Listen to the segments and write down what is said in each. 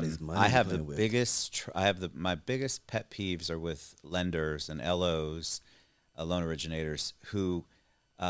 Somebody's money I you have the playing with. biggest. I have my biggest pet peeves are with lenders and LOs, loan originators, who,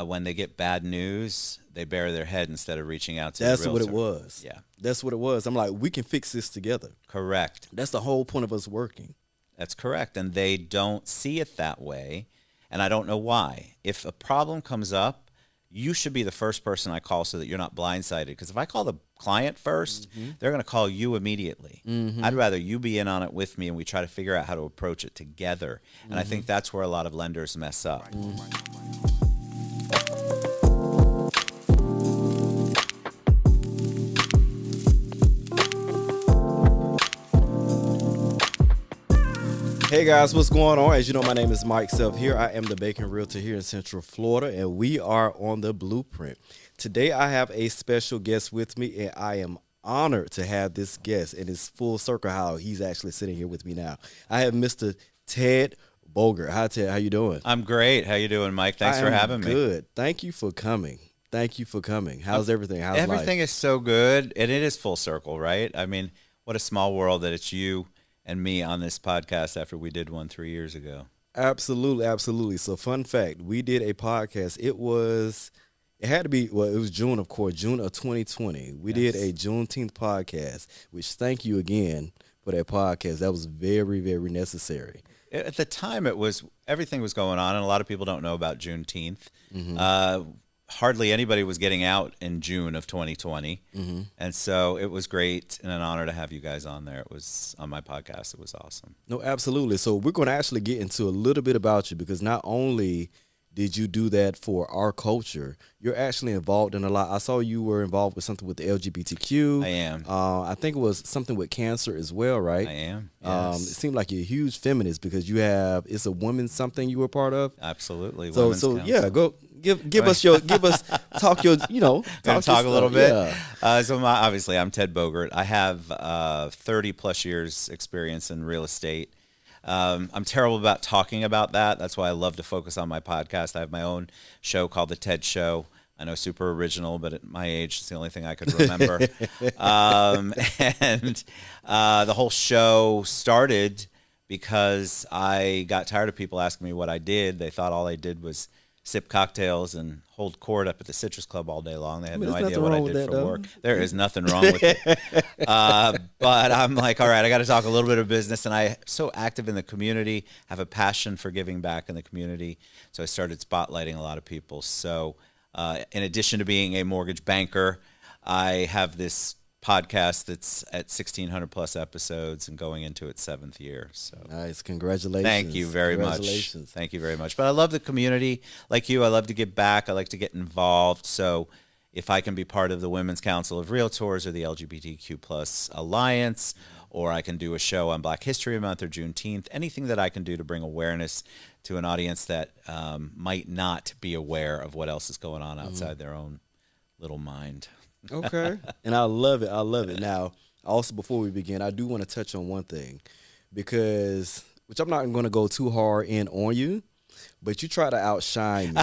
when they get bad news, they bury their head instead of reaching out to the That's what it realtor. was. Yeah, That's what it was. I'm like, we can fix this together. correct. That's the whole point of us working. That's correct. And they don't see it that way. And I don't know why. If a problem comes up, you should be the first person I call so that you're not blindsided. Because if I call the client 1st, they're going to call you immediately. I'd rather you be in on it with me and we try to figure out how to approach it together. And I think that's where a lot of lenders mess up. Hey guys, what's going on? As you know, my name is Mike Self here. I am the Bacon Realtor here in Central Florida, and we are on the Blueprint. Today, I have a special guest with me, and I am honored to have this guest, and it's full circle how he's actually sitting here with me now. I have Mr. Ted Bogert. Hi, Ted. How you doing? I'm great. How you doing, Mike? Thanks for having me. Good. Thank you for coming. How's everything? How's Everything life? is so good, and it is full circle, right? I mean, what a small world that it's you and me on this podcast after we did one 3 years ago. Absolutely, absolutely. So, fun fact, we did a podcast. It had to be, well, it was June, of course, June of 2020. We did a Juneteenth podcast, which thank you again for that podcast. That was very, very necessary. At the time, everything was going on, and a lot of people don't know about Juneteenth. Hardly anybody was getting out in June of 2020, and so it was great and an honor to have you guys on there. It was on my podcast. It was awesome. No, absolutely. So we're going to actually get into a little bit about you because not only did you do that for our culture, you're actually involved in a lot. I saw you were involved with something with the LGBTQ. I am. I think it was something with cancer as well, right? I am. It Yes. seemed like you're a huge feminist because it's a women's something you were part of. Absolutely. So Women's yeah, Council. go give us talk your Gonna your talk a little stuff. bit. Yeah. Obviously, I'm Ted Bogert. I have 30 plus years experience in real estate. I'm terrible about talking about that. That's why I love to focus on my podcast. I have my own show called The Ted Show. I know, super original, but at my age, it's the only thing I could remember. And the whole show started because I got tired of people asking me what I did. They thought all I did was sip cocktails and hold court up at the Citrus Club all day long. They had no there's idea nothing what I wrong with did that, for though. work. There is nothing wrong with it. But I'm like, all right, I got to talk a little bit of business. And I'm so active in the community, have a passion for giving back in the community. So I started spotlighting a lot of people. So in addition to being a mortgage banker, I have this podcast that's at 1,600 plus episodes and going into its 7th year. So Nice. Congratulations. thank you very much. Congratulations. Thank you very much. But I love the community. Like you, I love to give back. I like to get involved. So if I can be part of the Women's Council of Realtors or the LGBTQ plus Alliance, or I can do a show on Black History Month or Juneteenth, anything that I can do to bring awareness to an audience that might not be aware of what else is going on outside their own little mind. Okay. And I love it. I love it. Now, also before we begin, I do want to touch on one thing because, which I'm not going to go too hard in on you, but you try to outshine me.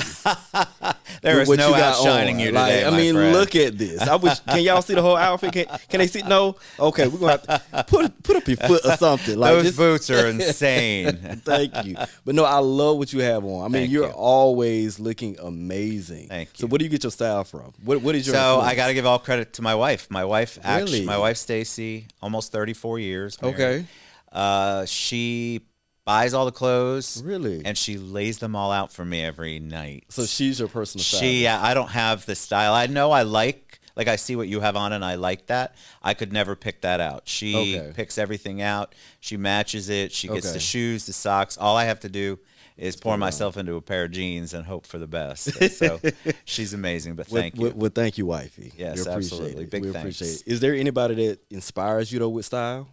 There is with what no you got outshining on. you Like, today, I my mean, friend. look at this. I wish. Can y'all see the whole outfit? Can they see? No. Okay, we're gonna have to put up your foot or something. Like Those just, boots are insane. Thank you. But no, I love what you have on. I mean, Thank you're you. always looking amazing. Thank So you. where do you get your style from? What is your So influence? I got to give all credit to my wife. My wife, Really? my wife Stacy, almost 34 years. Married. Okay. She buys all the clothes. Really? And she lays them all out for me every night. So she's your personal stylist. Yeah, I don't have the style. I know I like I see what you have on and I like that. I could never pick that out. She Okay. picks everything out. She matches it. She gets Okay. the shoes, the socks. All I have to do is pour myself into a pair of jeans and hope for the best. So she's amazing, but thank you. Well, thank you, wifey. Yes, We appreciate absolutely. it. Big we thanks. appreciate it. Is there anybody that inspires you though with style?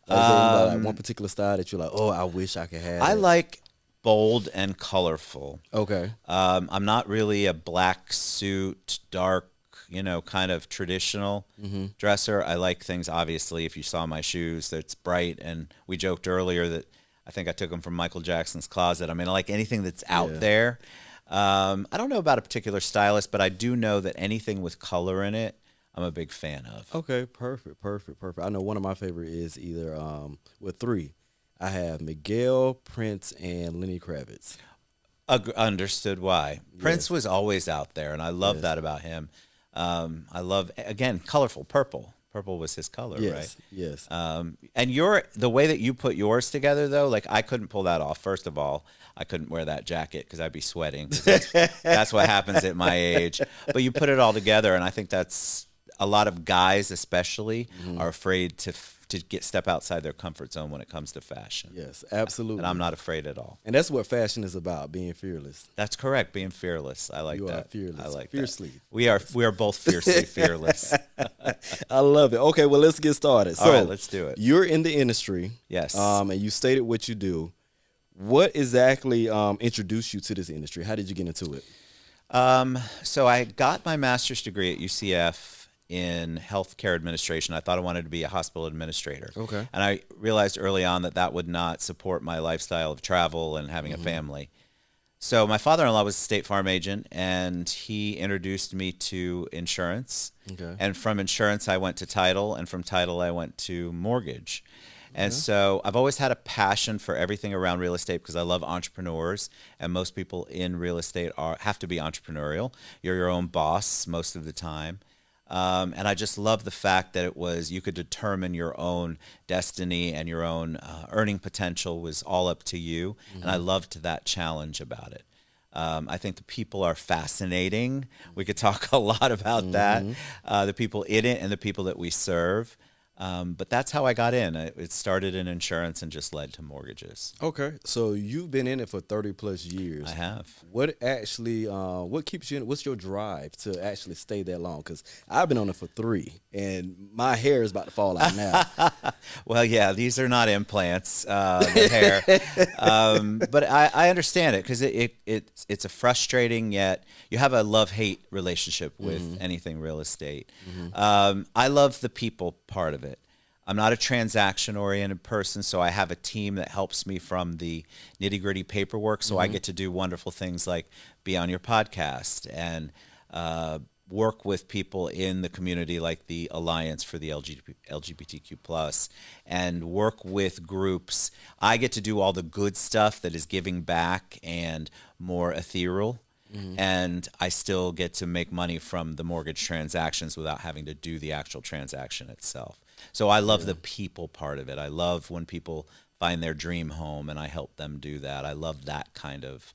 Is there anybody, like one particular style that you're like, oh, I wish I could have? I that? like bold and colorful. Okay. I'm not really a black suit, dark, kind of traditional dresser. I like things, obviously, if you saw my shoes, that's bright. And we joked earlier that I think I took them from Michael Jackson's closet. I mean, I like anything that's out Yeah. there. I don't know about a particular stylist, but I do know that anything with color in it, I'm a big fan of. Okay, perfect, perfect, perfect. I know one of my favorite is either with three. I have Miguel, Prince, and Lenny Kravitz. Understood why. Prince Yes, was always out there, and I love yes, that about him. I love, again, colorful purple. Purple was his color, right? yes, yes. And the way that you put yours together, though, like I couldn't pull that off. First of all, I couldn't wear that jacket because I'd be sweating. 'Cause that's what happens at my age. But you put it all together, and I think that's a lot of guys, especially, are afraid to step outside their comfort zone when it comes to fashion. Yes, And I'm absolutely. not afraid at all. And that's what fashion is about, being fearless. That's correct. Being fearless. I like You are that. I fearless. like Fiercely. that. We are both fiercely fearless. I love it. Okay, well, let's get started. All right, let's do it. You're in the industry. Yes. And you stated what you do. What exactly introduced you to this industry? How did you get into it? So I got my master's degree at UCF in healthcare administration. I thought I wanted to be a hospital administrator. Okay. And I realized early on that that would not support my lifestyle of travel and having a family. So my father-in-law was a State Farm agent, and he introduced me to insurance. Okay. And from insurance, I went to title, and from title, I went to mortgage. And so I've always had a passion for everything around real estate because I love entrepreneurs, and most people in real estate have to be entrepreneurial. You're your own boss most of the time. And I just love the fact that you could determine your own destiny, and your own earning potential was all up to you. And I loved that challenge about it. I think the people are fascinating. We could talk a lot about that, the people in it and the people that we serve. But that's how I got in. It started in insurance and just led to mortgages. Okay. So you've been in it for 30 plus years. I have. What actually, what keeps you in? What's your drive to actually stay that long? Because I've been on it for 3, and my hair is about to fall out now. Well, yeah, these are not implants, the hair. But I understand it because it's a frustrating, yet you have a love-hate relationship with anything real estate. I love the people part of it. I'm not a transaction-oriented person, so I have a team that helps me from the nitty-gritty paperwork, so I get to do wonderful things like be on your podcast and work with people in the community like the Alliance for the LGBTQ+, and work with groups. I get to do all the good stuff that is giving back and more ethereal. And I still get to make money from the mortgage transactions without having to do the actual transaction itself. So I love the people part of it. I love when people find their dream home and I help them do that. I love that kind of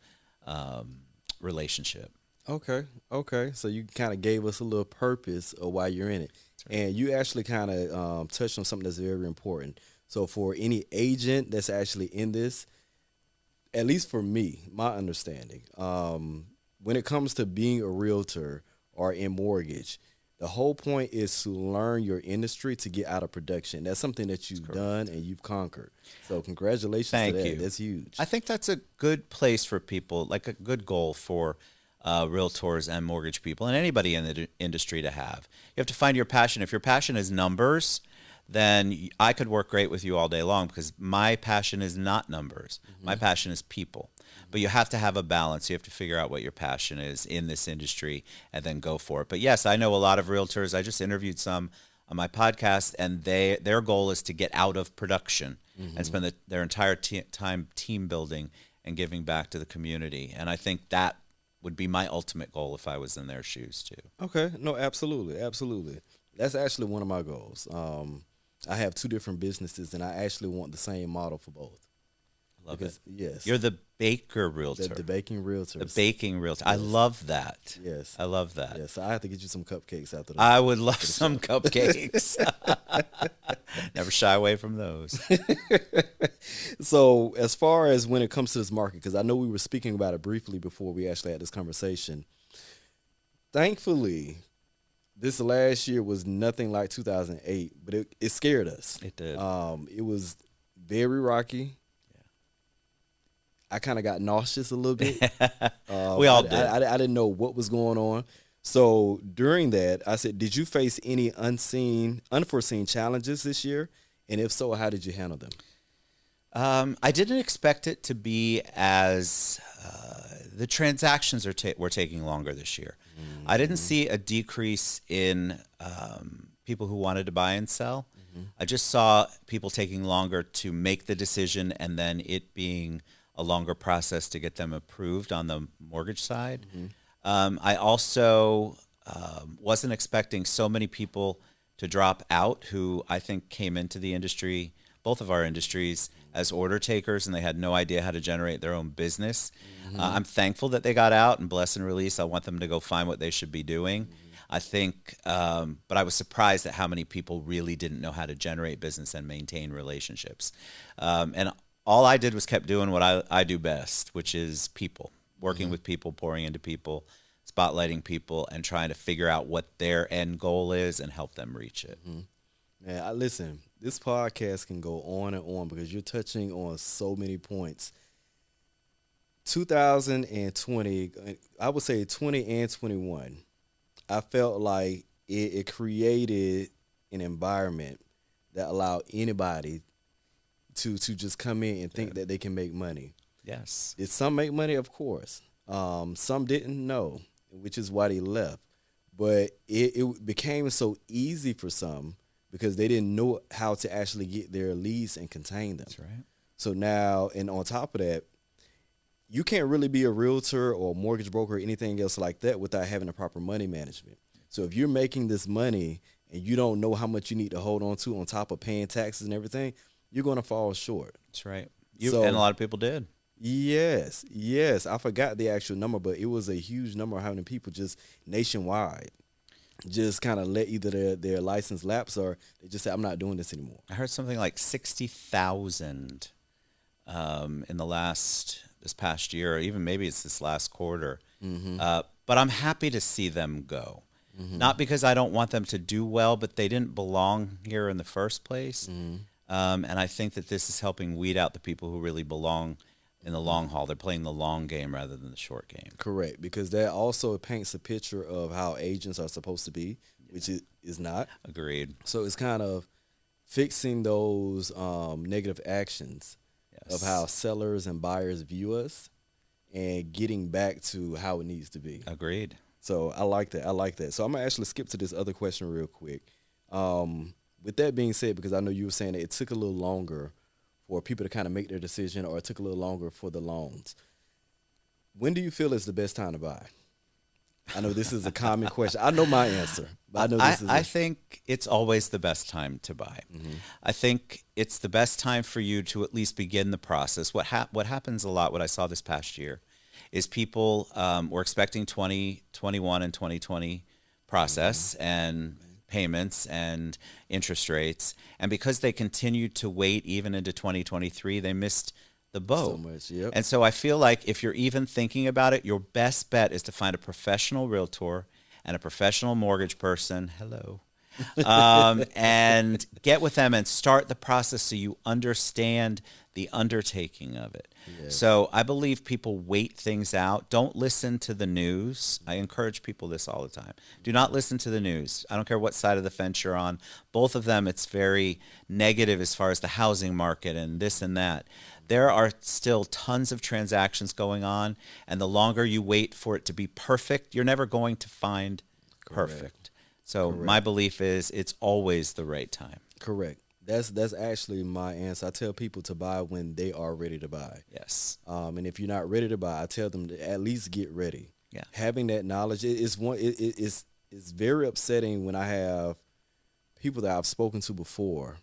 relationship. Okay. Okay. So you kind of gave us a little purpose of why you're in it. And you actually kind of touched on something that's very important. So for any agent that's actually in this, at least for me, my understanding, when it comes to being a realtor or in mortgage, the whole point is to learn your industry to get out of production. That's something that you've done and you've conquered. So congratulations Thank to that. you. That's huge. I think that's a good place for people, like a good goal for realtors and mortgage people and anybody in the industry to have. You have to find your passion. If your passion is numbers, then I could work great with you all day long because my passion is not numbers. My passion is people. But you have to have a balance. You have to figure out what your passion is in this industry and then go for it. But yes, I know a lot of realtors. I just interviewed some on my podcast, and their goal is to get out of production and spend their entire time team building and giving back to the community. And I think that would be my ultimate goal if I was in their shoes too. Okay. No, absolutely. Absolutely. That's actually one of my goals. I have 2 different businesses, and I actually want the same model for both. Love it. Yes. You're the baker realtor. The baking realtors. The baking realtor. I love that. Yes. I love that. Yes. So I have to get you some cupcakes after the I would love some cupcakes. Never shy away from those. So as far as when it comes to this market, because I know we were speaking about it briefly before we actually had this conversation, thankfully, this last year was nothing like 2008, but it scared us. It did. It was very rocky. I kind of got nauseous a little bit. We all did. I didn't know what was going on. So during that, I said, did you face any unforeseen challenges this year? And if so, how did you handle them? I didn't expect it to be as the transactions were taking longer this year. I didn't see a decrease in people who wanted to buy and sell. I just saw people taking longer to make the decision and then it being a longer process to get them approved on the mortgage side. I also wasn't expecting so many people to drop out who I think came into the industry, both of our industries, as order takers, and they had no idea how to generate their own business. I'm thankful that they got out and bless and release. I want them to go find what they should be doing. I think, but I was surprised at how many people really didn't know how to generate business and maintain relationships. And all I did was kept doing what I do best, which is people, working with people, pouring into people, spotlighting people, and trying to figure out what their end goal is and help them reach it. Man, listen, this podcast can go on and on because you're touching on so many points. 2020, I would say 20 and 21, I felt like it created an environment that allowed anybody to just come in and think that they can make money. Yes. Did some make money? Of course. Some didn't know, which is why they left. But it became so easy for some because they didn't know how to actually get their leads and contain them. That's right. So now, and on top of that, you can't really be a realtor or a mortgage broker or anything else like that without having the proper money management. So if you're making this money and you don't know how much you need to hold on to on top of paying taxes and everything, you're going to fall short. That's right. And a lot of people did. Yes. I forgot the actual number, but it was a huge number of how many people just nationwide just kind of let either their license lapse or they just say, I'm not doing this anymore. I heard something like 60,000 in this past year, or even maybe it's this last quarter. But I'm happy to see them go. Not because I don't want them to do well, but they didn't belong here in the first place. And I think that this is helping weed out the people who really belong in the long haul. They're playing the long game rather than the short game. Correct, because that also paints a picture of how agents are supposed to be, which is not. Agreed. So it's kind of fixing those negative actions of how sellers and buyers view us and getting back to how it needs to be. Agreed. So I like that. So I'm going to actually skip to this other question real quick. With that being said, because I know you were saying that it took a little longer for people to kind of make their decision or it took a little longer for the loans. When do you feel is the best time to buy? I know this is a common question. I know my answer, but I know this is. I think it's always the best time to buy. I think it's the best time for you to at least begin the process. What happens a lot, what I saw this past year, is people were expecting 2021 and 2020 process and payments and interest rates, and because they continued to wait even into 2023, they missed the boat. So much, yep. And so I feel like if you're even thinking about it, your best bet is to find a professional realtor and a professional mortgage person. Hello. And get with them and start the process so you understand the undertaking of it. Yes. So I believe people wait things out. Don't listen to the news. I encourage people this all the time. Do not listen to the news. I don't care what side of the fence you're on. Both of them, it's very negative as far as the housing market and this and that. There are still tons of transactions going on, and the longer you wait for it to be perfect, you're never going to find perfect. So my belief is it's always the right time. Correct. That's actually my answer. I tell people to buy when they are ready to buy. Yes. And if you're not ready to buy, I tell them to at least get ready. Yeah. Having that knowledge it's very upsetting when I have people that I've spoken to before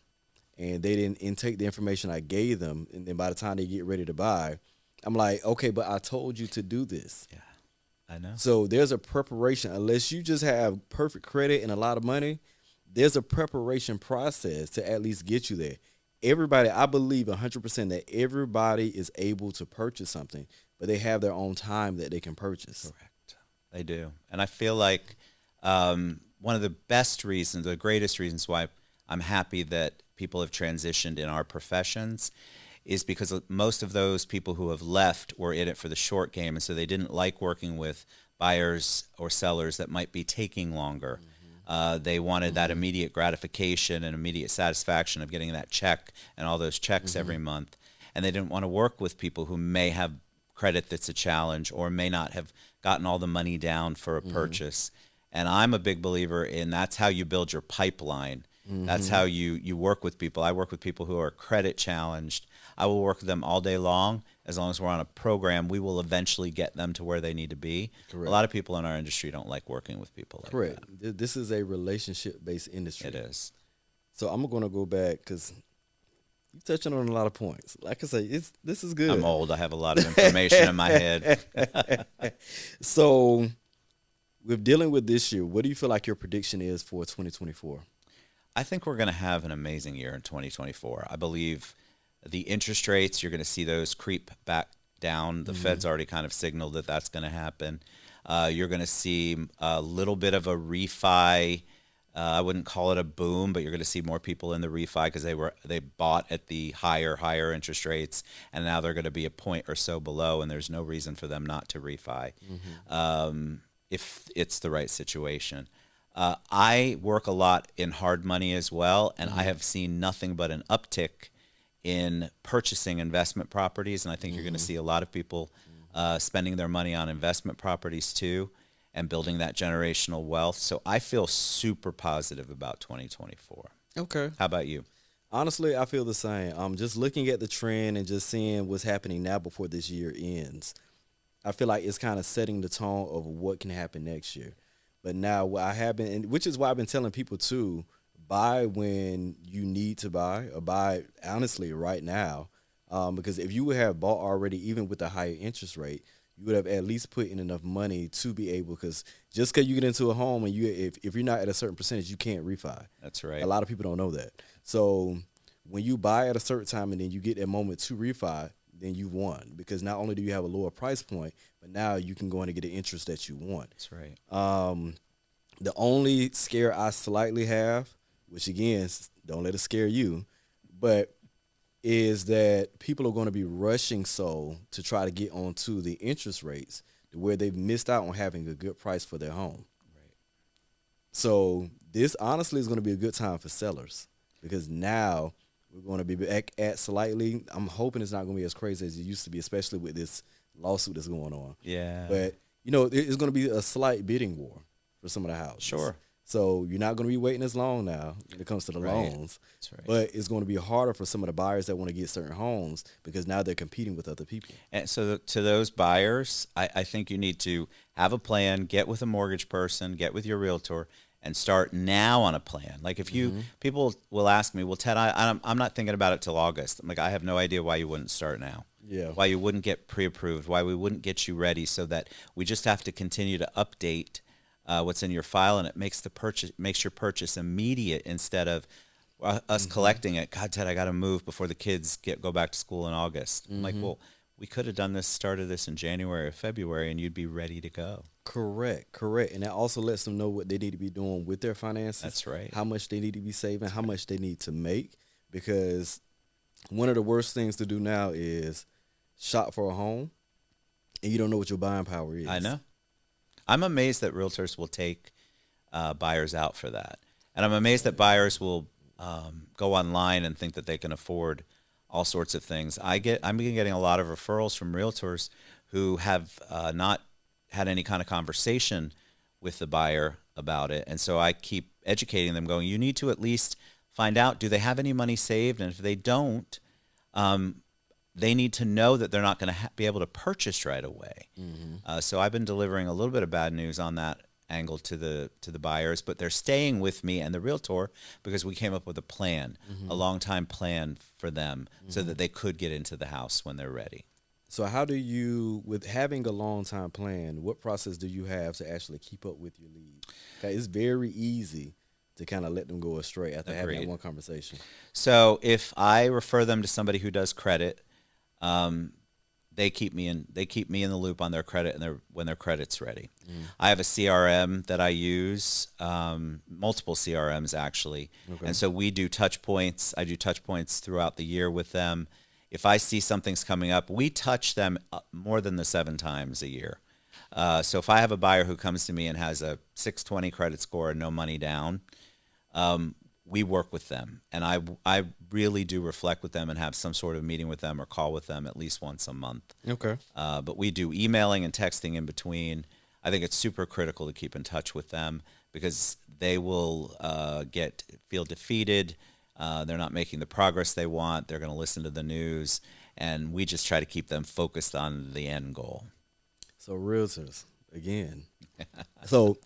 and they didn't intake the information I gave them, and then by the time they get ready to buy, I'm like, okay, but I told you to do this. Yeah. I know. So there's a preparation. Unless you just have perfect credit and a lot of money, there's a preparation process to at least get you there. Everybody, I believe 100% that everybody is able to purchase something, but they have their own time that they can purchase. Correct. They do. And I feel like one of the best reasons, the greatest reasons why I'm happy that people have transitioned in our professions is because most of those people who have left were in it for the short game, and so they didn't like working with buyers or sellers that might be taking longer. They wanted that immediate gratification and immediate satisfaction of getting that check and all those checks every month, and they didn't want to work with people who may have credit that's a challenge or may not have gotten all the money down for a purchase. And I'm a big believer in that's how you build your pipeline. That's how you work with people. I work with people who are credit challenged. I will work with them all day long. As long as we're on a program, we will eventually get them to where they need to be. Correct. A lot of people in our industry don't like working with people like Correct. that. This is a relationship-based industry. It is. So I'm going to go back because you're touching on a lot of points. Like I say, this is good. I'm old. I have a lot of information in my head. So with dealing with this year, what do you feel like your prediction is for 2024? I think we're going to have an amazing year in 2024. I believe the interest rates, you're going to see those creep back down. The Fed's already kind of signaled that that's going to happen. You're going to see a little bit of a refi. I wouldn't call it a boom, but you're going to see more people in the refi because they bought at the higher interest rates, and now they're going to be a point or so below, and there's no reason for them not to refi if it's the right situation. I work a lot in hard money as well, and I have seen nothing but an uptick in purchasing investment properties, and I think you're going to see a lot of people spending their money on investment properties too and building that generational wealth. So I feel super positive about 2024. Okay. How about you? Honestly, I feel the same. Just looking at the trend and just seeing what's happening now before this year ends, I feel like it's kind of setting the tone of what can happen next year. But now what I have been, and which is why I've been telling people too, buy when you need to buy, or buy honestly right now. Because if you would have bought already, even with the higher interest rate, you would have at least put in enough money to be able, because just because you get into a home and if you're not at a certain percentage, you can't refi. That's right. A lot of people don't know that. So when you buy at a certain time and then you get that moment to refi, then you won, because not only do you have a lower price point, but now you can go in and get the interest that you want. That's right. The only scare I slightly have, which again, don't let it scare you, but is that people are going to be rushing so to try to get onto the interest rates to where they've missed out on having a good price for their home. Right. So this honestly is going to be a good time for sellers, because now we're going to be back at slightly. I'm hoping it's not going to be as crazy as it used to be, especially with this lawsuit that's going on. Yeah. But, it's going to be a slight bidding war for some of the houses. Sure. So you're not going to be waiting as long now when it comes to the loans. That's right. But it's going to be harder for some of the buyers that want to get certain homes, because now they're competing with other people. And so to those buyers, I think you need to have a plan, get with a mortgage person, get with your realtor, and start now on a plan. Like if you, people will ask me, well, Ted, I'm not thinking about it till August. I'm like, I have no idea why you wouldn't start now. Yeah. Why you wouldn't get pre-approved, why we wouldn't get you ready, so that we just have to continue to update what's in your file, and it makes your purchase immediate instead of us collecting it. God, Ted, I got to move before the kids go back to school in August. I'm like, well, we could have started this in January or February, and you'd be ready to go. Correct. And that also lets them know what they need to be doing with their finances. That's right. How much they need to be saving, how much they need to make, because one of the worst things to do now is shop for a home and you don't know what your buying power is. I know. I'm amazed that realtors will take buyers out for that. And I'm amazed that buyers will go online and think that they can afford all sorts of things. I'm getting a lot of referrals from realtors who have not had any kind of conversation with the buyer about it. And so I keep educating them, going, you need to at least find out, do they have any money saved? And if they don't, they need to know that they're not going to be able to purchase right away. So I've been delivering a little bit of bad news on that angle to the buyers, but they're staying with me and the realtor because we came up with a plan, a long time plan for them, so that they could get into the house when they're ready. So how do you, with having a long time plan, what process do you have to actually keep up with your lead? It's very easy to kind of let them go astray after having that one conversation. So if I refer them to somebody who does credit, they keep me in the loop on their credit and when their credit's ready. I have a CRM that I use, multiple CRMs actually. Okay. And so we do touch points. I do touch points throughout the year with them. If I see something's coming up, we touch them more than the 7 times a year. So if I have a buyer who comes to me and has a 620 credit score and no money down, we work with them, and I really do reflect with them and have some sort of meeting with them or call with them at least once a month. Okay. But we do emailing and texting in between. I think it's super critical to keep in touch with them because they will feel defeated. They're not making the progress they want. They're going to listen to the news, and we just try to keep them focused on the end goal. So realtors again. So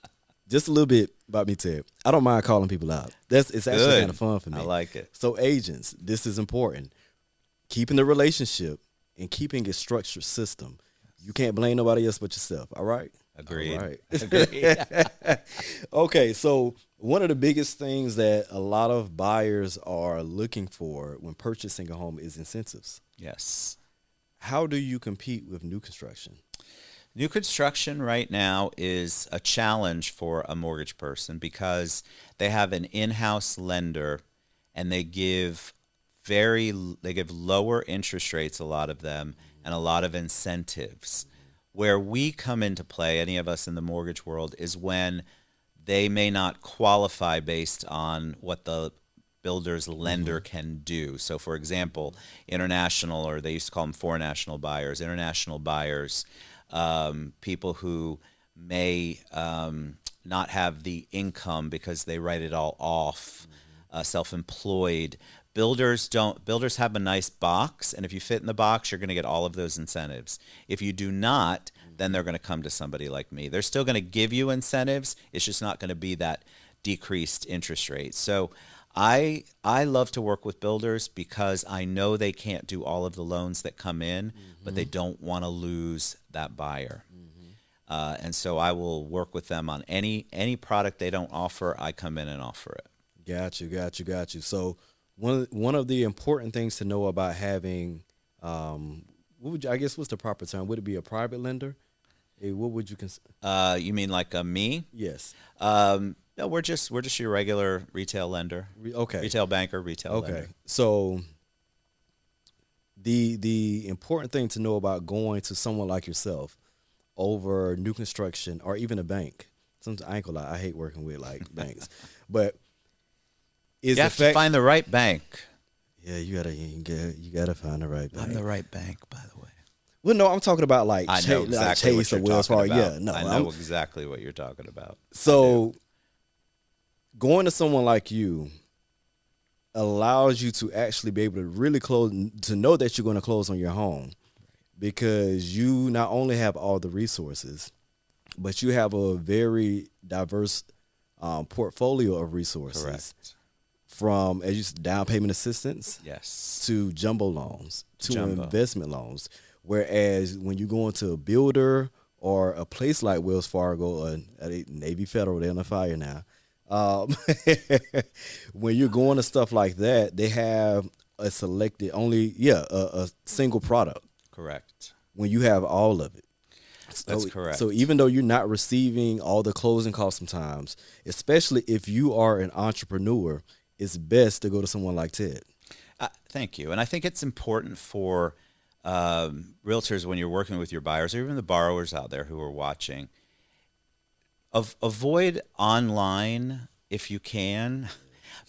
just a little bit about me, Ted. I don't mind calling people out. It's actually Good. kind of fun for me. I like it. So agents, this is important. Keeping the relationship and keeping a structured system. You can't blame nobody else but yourself. All right. Agreed. All right. Agreed. Okay, so one of the biggest things that a lot of buyers are looking for when purchasing a home is incentives. Yes. How do you compete with new construction? New construction right now is a challenge for a mortgage person because they have an in-house lender and they give lower interest rates, a lot of them, and a lot of incentives. Where we come into play, any of us in the mortgage world, is when they may not qualify based on what the builder's lender can do. So, for example, international, or they used to call them foreign national buyers, international buyers, people who may not have the income because they write it all off, self-employed. Builders have a nice box, and if you fit in the box, you're going to get all of those incentives. If you do not, then they're going to come to somebody like me. They're still going to give you incentives. It's just not going to be that decreased interest rate. So I love to work with builders because I know they can't do all of the loans that come in, but they don't want to lose that buyer. And so I will work with them on any product they don't offer. I come in and offer it. Got you. So one of the important things to know about having, what's the proper term? Would it be a private lender? What would you consider? You mean like me? Yes. No, we're just your regular retail lender. Okay. Retail banker, retail lender. Okay. So the important thing to know about going to someone like yourself over new construction or even a bank. Sometimes I ain't gonna lie, I hate working with like banks, but You have to find the right bank. Yeah, you gotta find the right bank. I'm the right bank, by the way. Well, no, I'm talking about like I know exactly Chase or what you're Wells talking Fargo. about. Yeah, no, I know exactly what you're talking about. So going to someone like you allows you to actually be able to really close, to know that you're going to close on your home, because you not only have all the resources, but you have a very diverse portfolio of resources. Correct. From, as you said, down payment assistance, Yes, to jumbo loans, to Jumbo. investment loans. Whereas when you go into a builder or a place like Wells Fargo or Navy Federal, they're on fire now. When you're going to stuff like that, they have a selected a single product. correct. When you have all of it. That's correct. So even though you're not receiving all the closing costs sometimes, especially if you are an entrepreneur, it's best to go to someone like Ted. Thank you. And I think it's important for realtors, when you're working with your buyers or even the borrowers out there who are watching, avoid online if you can,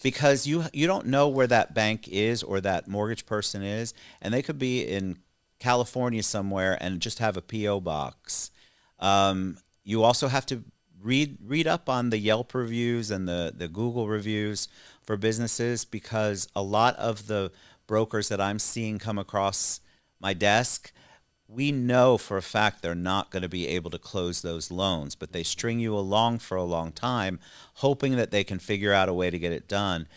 because you don't know where that bank is or that mortgage person is, and they could be in California somewhere and just have a P.O. box. You also have to read up on the Yelp reviews and the Google reviews for businesses, because a lot of the brokers that I'm seeing come across my desk, we know for a fact they're not going to be able to close those loans, but they string you along for a long time, hoping that they can figure out a way to get it done.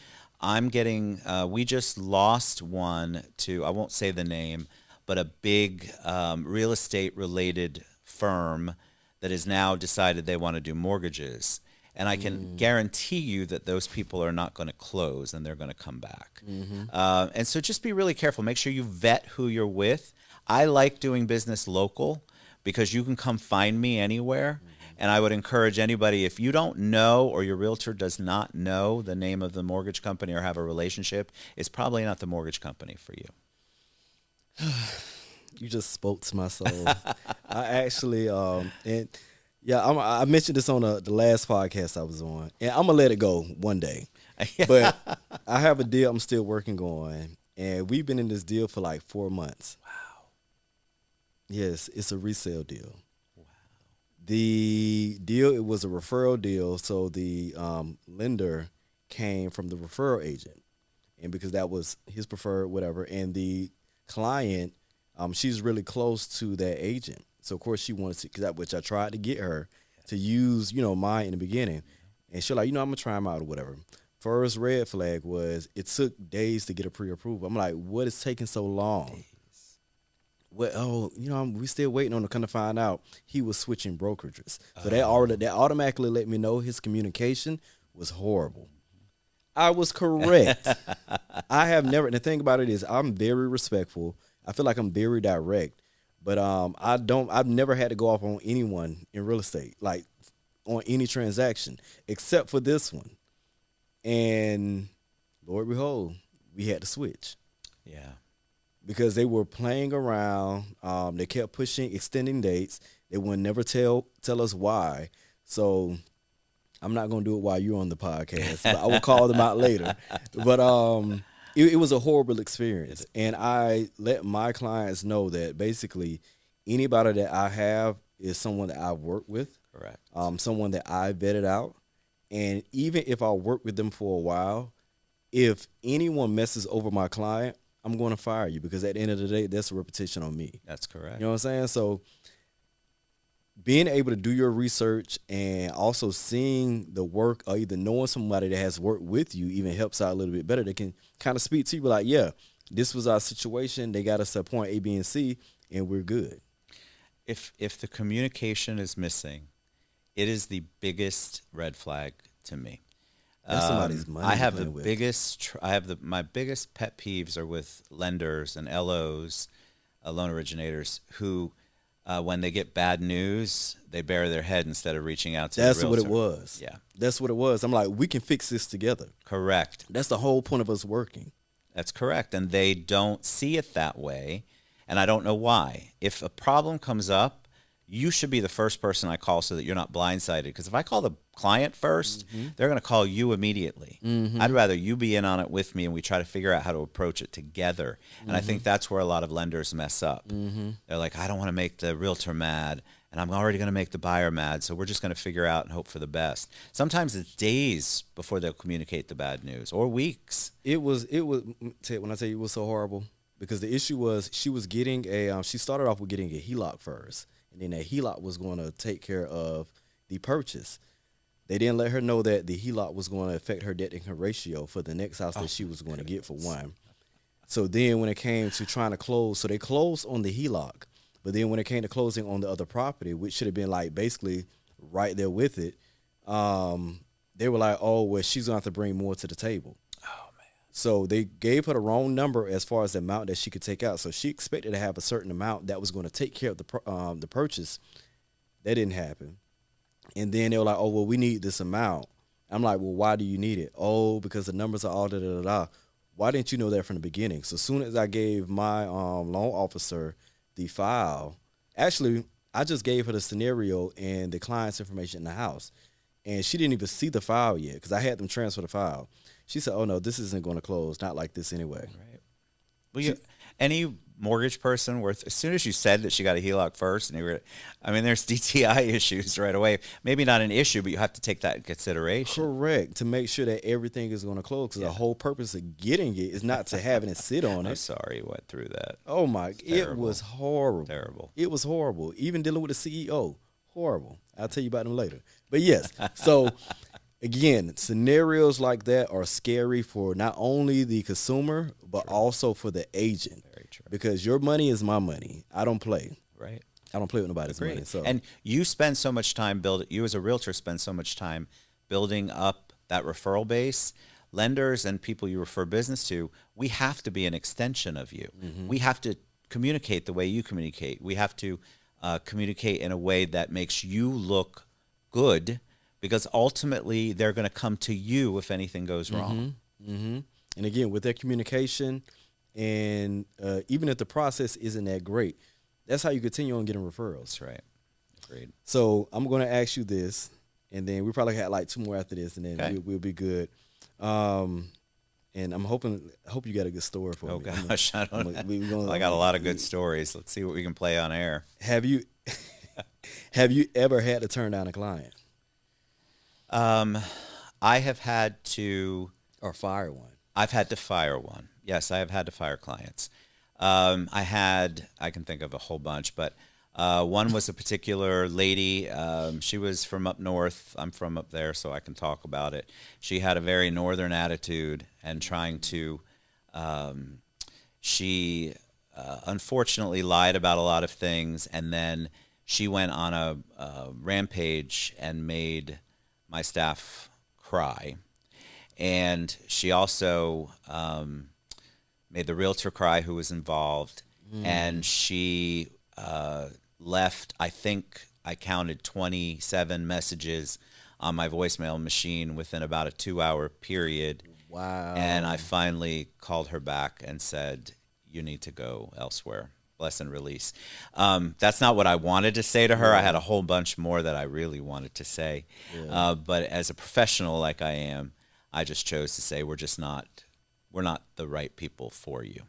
We just lost one to, I won't say the name, but a big real estate related firm that has now decided they want to do mortgages. And I can guarantee you that those people are not going to close and they're going to come back. And so just be really careful. Make sure you vet who you're with. I like doing business local because you can come find me anywhere. And I would encourage anybody, if you don't know or your realtor does not know the name of the mortgage company or have a relationship, it's probably not the mortgage company for you. You just spoke to my soul. I actually, and Yeah, I mentioned this on the last podcast I was on, and I'm gonna let it go one day. But I have a deal I'm still working on, and we've been in this deal for like 4 months. Yes, it's a resale deal. The deal, it was a referral deal, so the lender came from the referral agent, and because that was his preferred whatever, and the client, she's really close to that agent, so of course she wanted to, cause which I tried to get her to use, mine in the beginning, and she's like, I'm gonna try them out or whatever. First red flag was it took days to get a pre-approval. I'm like, what is taking so long? Well, we still waiting on to kind of find out he was switching brokerages. So that automatically let me know his communication was horrible. I was correct. I have never. And the thing about it is, I'm very respectful. I feel like I'm very direct, but I've never had to go off on anyone in real estate, like on any transaction, except for this one. And Lord behold, we had to switch. Yeah. Because they were playing around. They kept pushing, extending dates. They would never tell us why. So I'm not gonna do it while you're on the podcast, but I will call them out later. But it was a horrible experience, and I let my clients know that basically anybody that I have is someone that I've worked with, Correct. someone that I vetted out, and even if I work with them for a while, if anyone messes over my client, I'm going to fire you, because at the end of the day, that's a repetition on me. That's correct. You know what I'm saying? So being able to do your research and also seeing the work, or either knowing somebody that has worked with you, even helps out a little bit better. They can kind of speak to you, be like, yeah, this was our situation. They got us at point A, B, and C, and we're good. If the communication is missing, it is the biggest red flag to me. That's somebody's money. I have you're the playing with. biggest. My biggest pet peeves are with lenders and LOs, loan originators, who, when they get bad news, they bury their head instead of reaching out to That's the what realtor. it was. Yeah, That's what it was. I'm like, we can fix this together. correct. That's the whole point of us working. That's correct. And they don't see it that way, and I don't know why. If a problem comes up, you should be the first person I call so that you're not blindsided. Because if I call the client 1st, they're going to call you immediately. I'd rather you be in on it with me, and we try to figure out how to approach it together. And I think that's where a lot of lenders mess up. They're like, I don't want to make the realtor mad, and I'm already going to make the buyer mad, so we're just going to figure out and hope for the best. Sometimes it's days before they'll communicate the bad news, or weeks. It was Ted, when I tell you it was so horrible, because the issue was she was getting she started off with getting a HELOC first, and then that HELOC was going to take care of the purchase. They didn't let her know that the HELOC was going to affect her debt income ratio for the next house that she was going to get, for one. So then when it came to trying to close, so they closed on the HELOC, but then when it came to closing on the other property, which should have been like basically right there with it, they were like, oh, well, she's going to have to bring more to the table. So they gave her the wrong number as far as the amount that she could take out. So she expected to have a certain amount that was going to take care of the purchase. That didn't happen. And then they were like, oh, well, we need this amount. I'm like, well, why do you need it? Oh, because the numbers are all da-da-da-da. Why didn't you know that from the beginning? So as soon as I gave my loan officer the file, actually, I just gave her the scenario and the client's information in the house. And she didn't even see the file yet, because I had them transfer the file. She said, oh, no, this isn't going to close. Not like this anyway. Right. Well, any mortgage person worth, as soon as you said that she got a HELOC first, and there's DTI issues right away. Maybe not an issue, but you have to take that in consideration. Correct. To make sure that everything is going to close, because the whole purpose of getting it is not to having it sit on I'm it. sorry you went through that. Oh, my. It was horrible. Terrible. It was horrible. Even dealing with the CEO. Horrible. I'll tell you about them later. But yes, so again, scenarios like that are scary for not only the consumer, but also for the agent. Very true. Because your money is my money. I don't play. Right. I don't play with nobody's Agreed. money. So And you spend so much time you as a realtor spend so much time building up that referral base. Lenders and people you refer business to, we have to be an extension of you. We have to communicate the way you communicate. We have to communicate in a way that makes you look good, because ultimately they're going to come to you if anything goes wrong. And again, with their communication, and even if the process isn't that great, that's how you continue on getting referrals. That's right. Great. So I'm going to ask you this, and then we probably had like two more after this, and then Okay. we'll be good. And I hope you got a good story for Oh me. gosh, I don't. We gonna, Well, I got a lot of good stories. Let's see what we can play on air. Have you have you ever had to turn down a client I have had to. or fire one? I've had to fire one. Yes, I have had to fire clients. I can think of a whole bunch, but one was a particular lady. She was from up north. I'm from up there, so I can talk about it. She had a very northern attitude and trying to, she unfortunately lied about a lot of things, and then she went on a rampage and made my staff cry. And she also made the realtor cry who was involved. And she left, I think I counted 27 messages on my voicemail machine within about a 2-hour period. Wow. And I finally called her back and said, you need to go elsewhere. Bless and release. That's not what I wanted to say to her. I had a whole bunch more that I really wanted to say. But as a professional like I am, I just chose to say we're not the right people for you.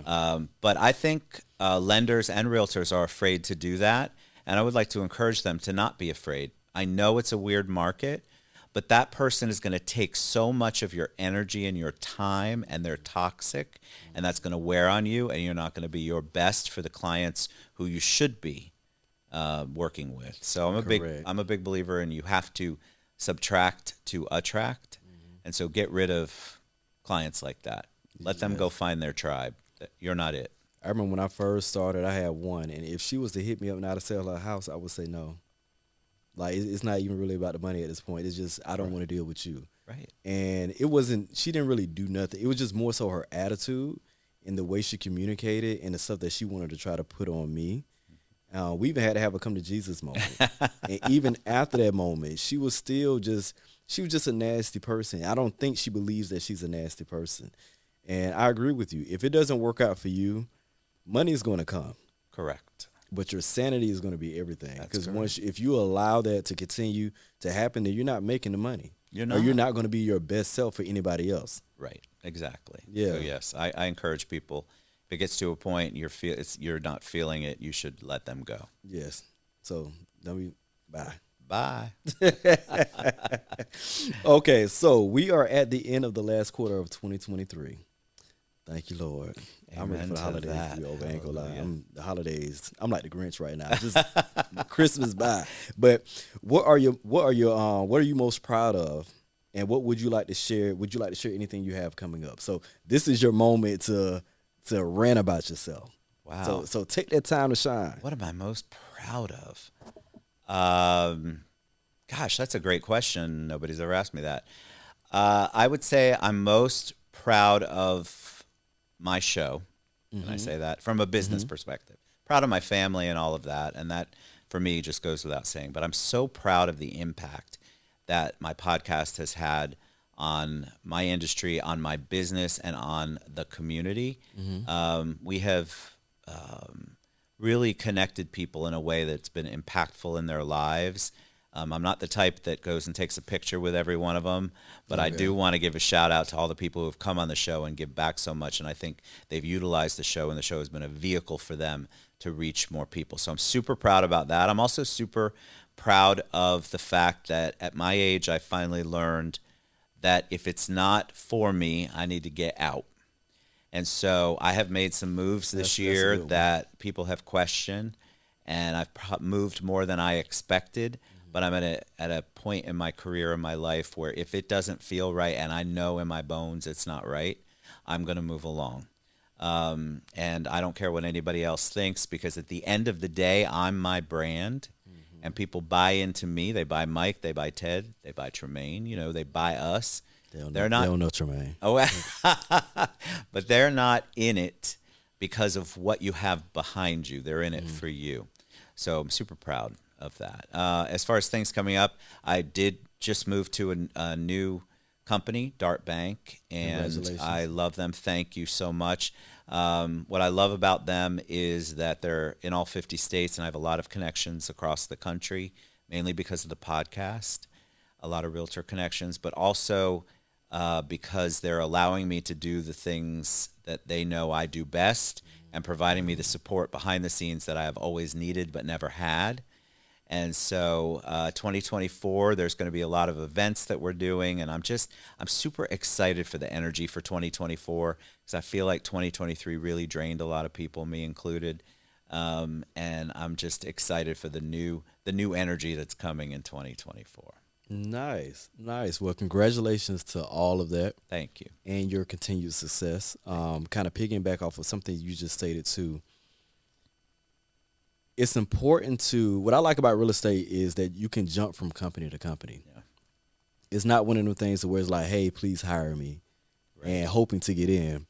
But I think lenders and realtors are afraid to do that, and I would like to encourage them to not be afraid. I know it's a weird market, but that person is going to take so much of your energy and your time, and they're toxic, and that's going to wear on you, and you're not going to be your best for the clients who you should be working with. So I'm a big believer in you have to subtract to attract, and so get rid of clients like that. Let them go find their tribe. You're not it. I remember when I first started, I had one, and if she was to hit me up now to sell her house, I would say no. Like, it's not even really about the money at this point. It's just, I don't want to deal with you. Right. And it wasn't, she didn't really do nothing. It was just more so her attitude and the way she communicated and the stuff that she wanted to try to put on me. We even had to have a come to Jesus moment. And even after that moment, she was just a nasty person. I don't think she believes that she's a nasty person. And I agree with you. If it doesn't work out for you, money is going to come. Correct. But your sanity is going to be everything. That's Because if you allow that to continue to happen, then you're not making the money. You're not. Or you're not going to be your best self for anybody else. Right. Exactly. Yeah. So yes, I encourage people. If it gets to a point you're not feeling it, you should let them go. Yes. So, bye. Bye. Okay, so we are at the end of the last quarter of 2023. Thank you, Lord. I'm ready for the Amen to holidays that. to be over. I ain't gonna lie. Hallelujah. The holidays. I'm like the Grinch right now. Just Christmas by. But what are you most proud of, and what would you like to share? Would you like to share anything you have coming up? So this is your moment to rant about yourself. Wow. So take that time to shine. What am I most proud of? Gosh, that's a great question. Nobody's ever asked me that. I would say I'm most proud of my show, and I say that from a business perspective. Proud of my family and all of that, and that for me just goes without saying. But I'm so proud of the impact that my podcast has had on my industry, on my business, and on the community. We have really connected people in a way that's been impactful in their lives. I'm not the type that goes and takes a picture with every one of them, but I do want to give a shout out to all the people who have come on the show and give back so much. And I think they've utilized the show, and the show has been a vehicle for them to reach more people. So I'm super proud about that. I'm also super proud of the fact that at my age, I finally learned that if it's not for me, I need to get out. And so I have made some moves this year that people have questioned, and I've moved more than I expected. But I'm at a point in my career, in my life, where if it doesn't feel right, and I know in my bones it's not right, I'm going to move along. And I don't care what anybody else thinks, because at the end of the day, I'm my brand, and people buy into me. They buy Mike, they buy Ted, they buy Tremaine. They buy us. They don't know Tremaine. Oh, but they're not in it because of what you have behind you. They're in it for you. So I'm super proud of that. As far as things coming up, I did just move to a new company, Dart Bank, and Congratulations. I love them. Thank you so much. What I love about them is that they're in all 50 states, and I have a lot of connections across the country, mainly because of the podcast, a lot of realtor connections, but also because they're allowing me to do the things that they know I do best and providing me the support behind the scenes that I have always needed but never had. And so 2024, there's going to be a lot of events that we're doing, and I'm super excited for the energy for 2024 because I feel like 2023 really drained a lot of people, me included. And I'm just excited for the new energy that's coming in 2024. Nice, nice. Well, congratulations to all of that Thank you. and your continued success. Kind of picking back off of something you just stated too. It's important to, what I like about real estate is that you can jump from company to company. Yeah. It's not one of them things where it's like, hey, please hire me, and hoping to get in.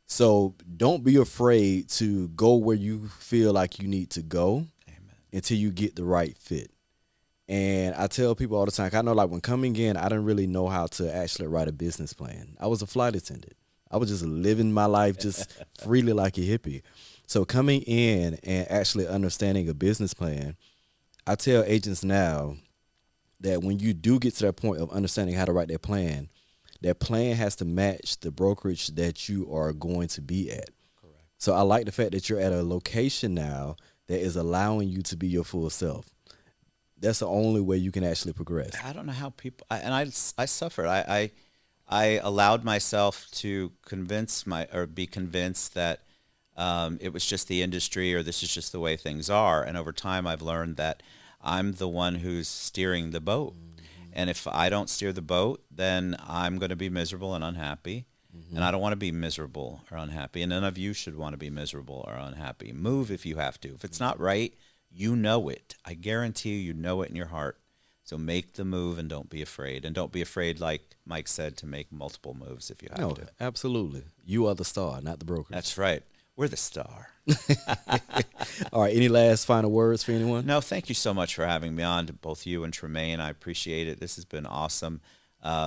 So don't be afraid to go where you feel like you need to go Amen. until you get the right fit. And I tell people all the time, 'cause I know like when coming in, I didn't really know how to actually write a business plan. I was a flight attendant. I was just living my life just freely like a hippie. So coming in and actually understanding a business plan, I tell agents now that when you do get to that point of understanding how to write that plan has to match the brokerage that you are going to be at. Correct. So I like the fact that you're at a location now that is allowing you to be your full self. That's the only way you can actually progress. I don't know how people, I suffered. I allowed myself to be convinced that it was just the industry or this is just the way things are. And over time, I've learned that I'm the one who's steering the boat. And if I don't steer the boat, then I'm going to be miserable and unhappy. And I don't want to be miserable or unhappy. And none of you should want to be miserable or unhappy. Move if you have to. If it's not right, you know it. I guarantee you know it in your heart. So make the move and don't be afraid. And don't be afraid, like Mike said, to make multiple moves if you have No, to. absolutely. You are the star, not the broker. That's right. We're the star. All right. Any last final words for anyone? No, thank you so much for having me on, to both you and Tremaine. I appreciate it. This has been awesome. I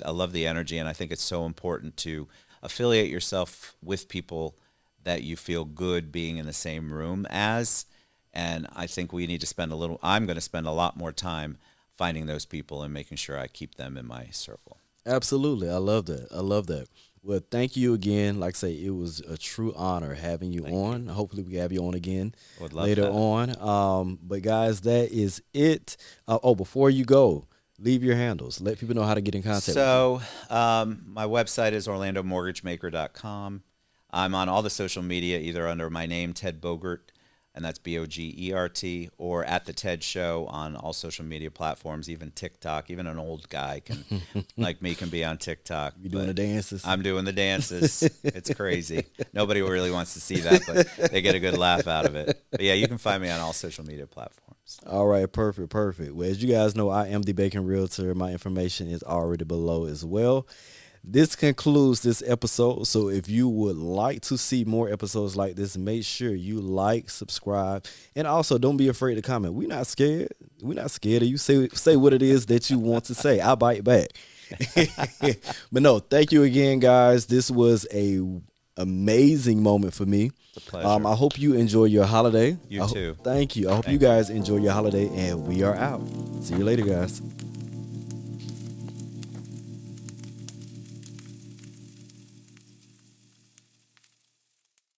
love the energy, and I think it's so important to affiliate yourself with people that you feel good being in the same room as. And I think we need to I'm going to spend a lot more time finding those people and making sure I keep them in my circle. Absolutely. I love that. I love that. Well, thank you again. Like I say, it was a true honor having you on. Hopefully we can have you on again later on. But guys, that is it. Before you go, leave your handles. Let people know how to get in contact with you. So my website is orlandomortgagemaker.com. I'm on all the social media, either under my name, Ted Bogert, and that's Bogert, or at the Ted Show on all social media platforms, even TikTok. Even an old guy like me can be on TikTok. You doing the dances? I'm doing the dances. It's crazy. Nobody really wants to see that, but they get a good laugh out of it. But yeah, you can find me on all social media platforms. All right, perfect. Well, as you guys know, I am the Bacon Realtor. My information is already below as well. This concludes this episode. So if you would like to see more episodes like this, make sure you like, subscribe, and also don't be afraid to comment. We're not scared. We're not scared of you. Say what it is that you want to say. I'll bite back. But no, thank you again, guys. This was a amazing moment for me. It's a pleasure. I hope you enjoy your holiday. You too. Thank you. I hope you guys enjoy your holiday, and we are out. See you later, guys.